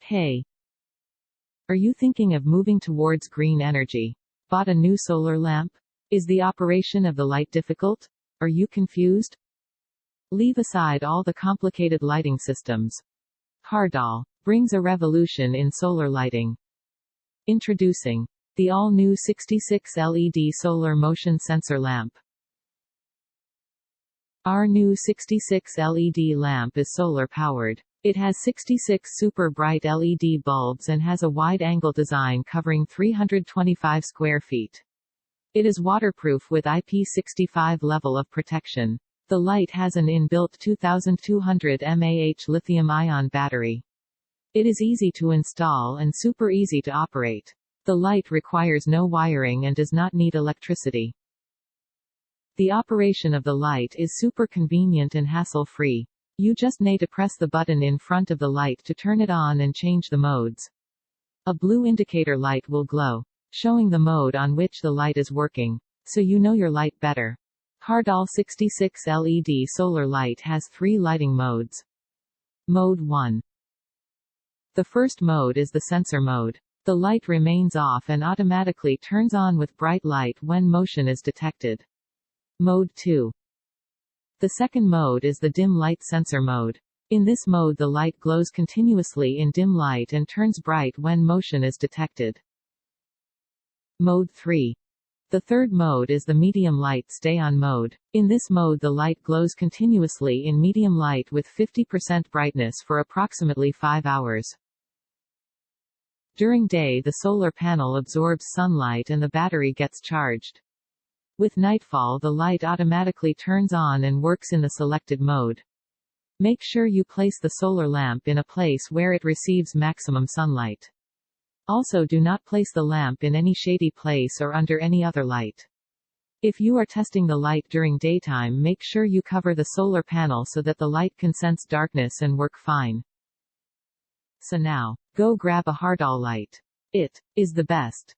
Hey. Are you thinking of moving towards green energy? Bought a new solar lamp? Is the operation of the light difficult? Are you confused? Leave aside all the complicated lighting systems. Hardoll brings a revolution in solar lighting. Introducing the all-new 66 LED solar motion sensor lamp. Our new 66 LED lamp is solar-powered. It has 66 super bright LED bulbs and has a wide-angle design covering 325 square feet. It is waterproof with IP65 level of protection. The light has an inbuilt 2200 mAh lithium-ion battery. It is easy to install and super easy to operate. The light requires no wiring and does not need electricity. The operation of the light is super convenient and hassle-free. You just need to press the button in front of the light to turn it on and change the modes. A blue indicator light will glow, showing the mode on which the light is working, so you know your light better. Hardoll 66 LED solar light has 3 lighting modes. Mode 1. The first mode is the sensor mode. The light remains off and automatically turns on with bright light when motion is detected. Mode 2. The second mode is the dim light sensor mode. In this mode the light glows continuously in dim light and turns bright when motion is detected. Mode 3. The third mode is the medium light stay-on mode. In this mode the light glows continuously in medium light with 50% brightness for approximately 5 hours. During day the solar panel absorbs sunlight and the battery gets charged. With nightfall the light automatically turns on and works in the selected mode. Make sure you place the solar lamp in a place where it receives maximum sunlight. Also do not place the lamp in any shady place or under any other light. If you are testing the light during daytime, make sure you cover the solar panel so that the light can sense darkness and work fine. So now, go grab a Hardoll light. It is the best.